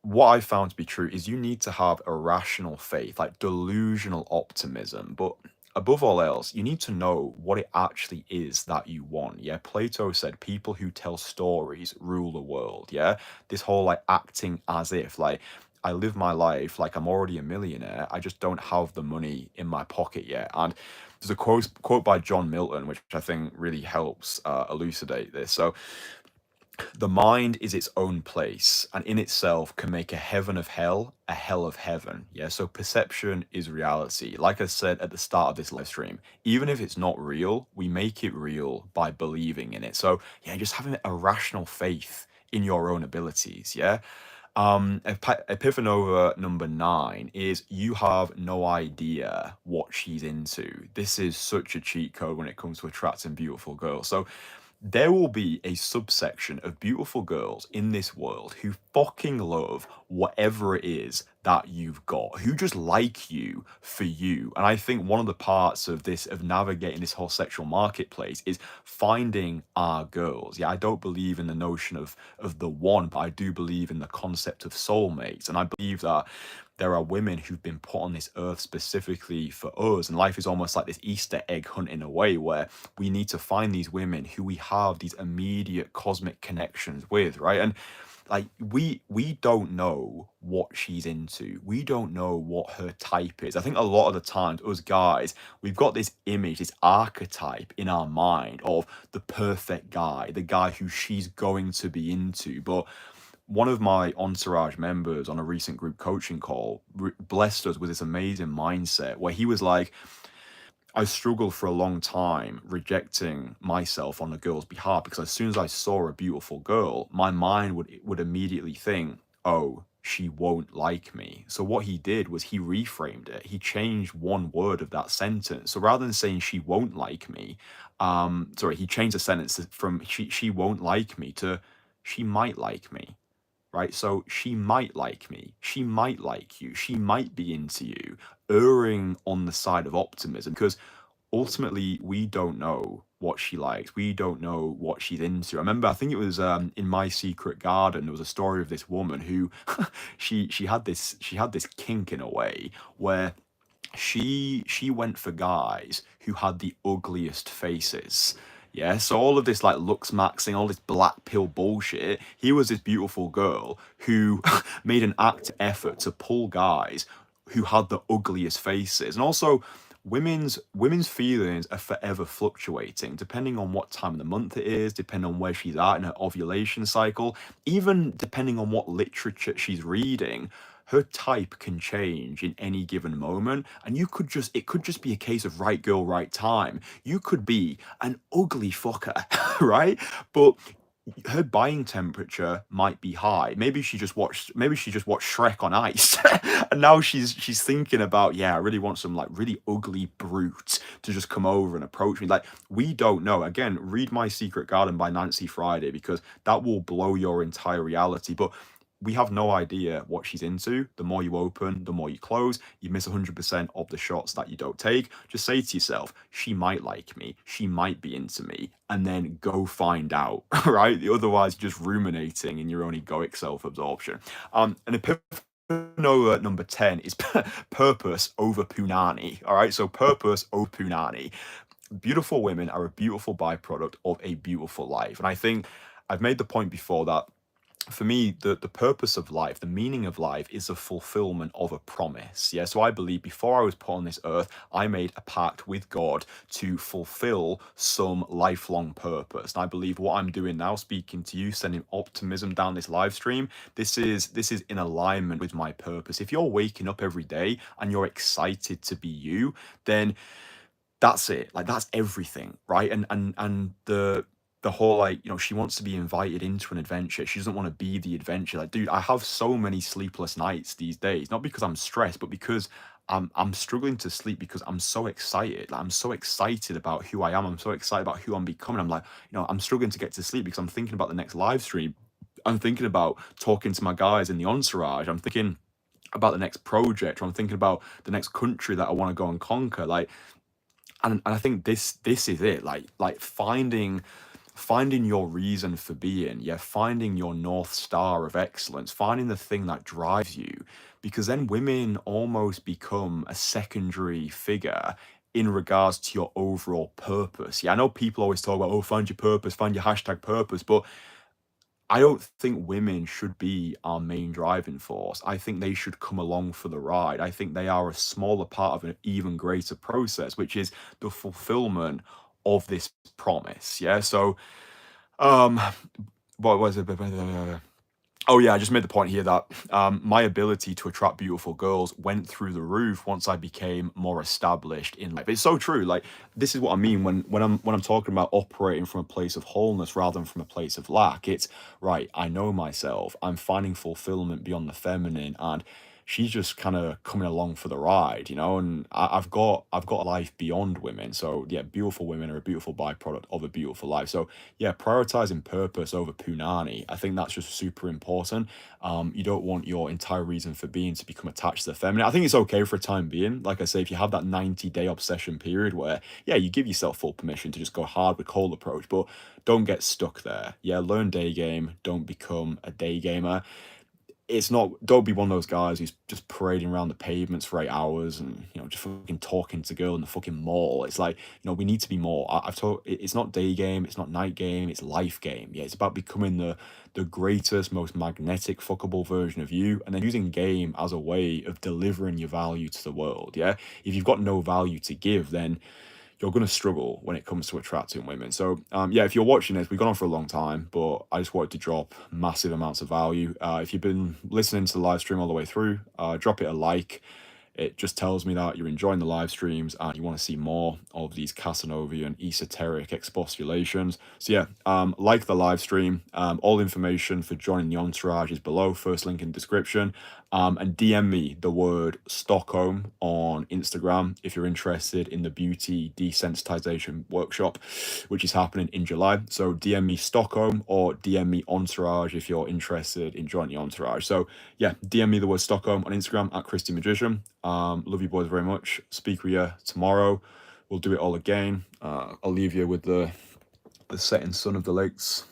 what I found to be true is you need to have a rational faith, like delusional optimism, but above all else, you need to know what it actually is that you want. Yeah, Plato said people who tell stories rule the world. Yeah, this whole like acting as if, like, I live my life like I'm already a millionaire, I just don't have the money in my pocket yet. And there's a quote by John Milton which I think really helps elucidate this. So the mind is its own place and in itself can make a heaven of hell, a hell of heaven. Yeah, so perception is reality. Like I said at the start of this live stream, even if it's not real, we make it real by believing in it. So yeah, just having a rational faith in your own abilities. Yeah. Epiphanova number 9 is you have no idea what she's into. This is such a cheat code when it comes to attracting beautiful girls. So there will be a subsection of beautiful girls in this world who fucking love whatever it is that you've got, who just like you for you. And I think one of the parts of this, of navigating this whole sexual marketplace, is finding our girls. Yeah, I don't believe in the notion of the one, but I do believe in the concept of soulmates. And I believe that there are women who've been put on this earth specifically for us, and life is almost like this Easter egg hunt in a way, where we need to find these women who we have these immediate cosmic connections with, right? And like, we don't know what she's into, we don't know what her type is. I think a lot of the times, us guys, we've got this image, this archetype in our mind of the perfect guy, the guy who she's going to be into. But one of my entourage members on a recent group coaching call blessed us with this amazing mindset where he was like, I struggled for a long time rejecting myself on a girl's behalf, because as soon as I saw a beautiful girl, my mind would immediately think, oh, she won't like me. So what he did was he reframed it. He changed one word of that sentence. So rather than saying she won't like me, he changed the sentence from she won't like me to she might like me. Right? So she might like me, she might like you, she might be into you, erring on the side of optimism, because ultimately we don't know what she likes, we don't know what she's into. I remember, I think it was in My Secret Garden, there was a story of this woman who she had this kink in a way where she went for guys who had the ugliest faces. Yeah, so all of this like looks maxing, all this black pill bullshit. He was this beautiful girl who made an active effort to pull guys who had the ugliest faces. And also, women's feelings are forever fluctuating depending on what time of the month it is, depending on where she's at in her ovulation cycle, even depending on what literature she's reading. Her type can change in any given moment, and it could just be a case of right girl, right time. You could be an ugly fucker, right? But her buying temperature might be high. Maybe she just watched Shrek on ice. And now she's thinking about, yeah, I really want some like really ugly brute to just come over and approach me. Like, we don't know. Again, read My Secret Garden by Nancy Friday, because that will blow your entire reality. But we have no idea what she's into. The more you open, the more you close. You miss 100% of the shots that you don't take. Just say to yourself, she might like me, she might be into me, and then go find out, right? Otherwise, you're just ruminating in your own egoic self-absorption. And Epiphanova number 10 is purpose over punani. All right, so purpose over punani. Beautiful women are a beautiful byproduct of a beautiful life. And I think I've made the point before that for me, the purpose of life, the meaning of life, is the fulfillment of a promise. Yeah. So I believe before I was put on this earth, I made a pact with God to fulfill some lifelong purpose. And I believe what I'm doing now, speaking to you, sending optimism down this live stream, this is in alignment with my purpose. If you're waking up every day and you're excited to be you, then that's it. Like, that's everything, right? And the whole, like, she wants to be invited into an adventure. She doesn't want to be the adventure. Like, dude, I have so many sleepless nights these days, not because I'm stressed, but because I'm struggling to sleep because I'm so excited. Like, I'm so excited about who I am. I'm so excited about who I'm becoming. I'm like, I'm struggling to get to sleep because I'm thinking about the next live stream. I'm thinking about talking to my guys in the Entourage. I'm thinking about the next project, or I'm thinking about the next country that I want to go and conquer. Like, and I think this is it. Like finding your reason for being, yeah, finding your North Star of excellence, finding the thing that drives you, because then women almost become a secondary figure in regards to your overall purpose. Yeah, I know people always talk about, oh, find your purpose, find your hashtag purpose, but I don't think women should be our main driving force. I think they should come along for the ride. I think they are a smaller part of an even greater process, which is the fulfillment of this promise. Yeah. So, um, what was it? Oh yeah, I just made the point here that my ability to attract beautiful girls went through the roof once I became more established in life. It's so true. Like, this is what I mean when I'm talking about operating from a place of wholeness rather than from a place of lack. It's right. I know myself. I'm finding fulfillment beyond the feminine, and she's just kind of coming along for the ride, and I've got a life beyond women. So yeah, beautiful women are a beautiful byproduct of a beautiful life. So yeah, prioritizing purpose over punani, I think that's just super important. You don't want your entire reason for being to become attached to the feminine. I think it's okay for a time being. Like I say, if you have that 90-day obsession period where, yeah, you give yourself full permission to just go hard with cold approach, but don't get stuck there. Yeah, learn day game. Don't become a day gamer. Don't be one of those guys who's just parading around the pavements for 8 hours and just fucking talking to girl in the fucking mall. It's like, we need to be more. I've told it's not day game, it's not night game, it's life game. Yeah, it's about becoming the greatest, most magnetic, fuckable version of you, and then using game as a way of delivering your value to the world. Yeah, if you've got no value to give, then you're going to struggle when it comes to attracting women. So yeah, if you're watching this, we've gone on for a long time, but I just wanted to drop massive amounts of value. If you've been listening to the live stream all the way through, drop it a like. It just tells me that you're enjoying the live streams and you want to see more of these Casanovian esoteric expostulations. So yeah, like the live stream. All information for joining the Entourage is below, first link in the description. And DM me the word Stockholm on Instagram if you're interested in the beauty desensitization workshop, which is happening in July. So DM me Stockholm or DM me Entourage if you're interested in joining the Entourage. So yeah, DM me the word Stockholm on Instagram at Kristian Magician. Love you boys very much. Speak with you tomorrow. We'll do it all again. I'll leave you with the setting sun of the lakes.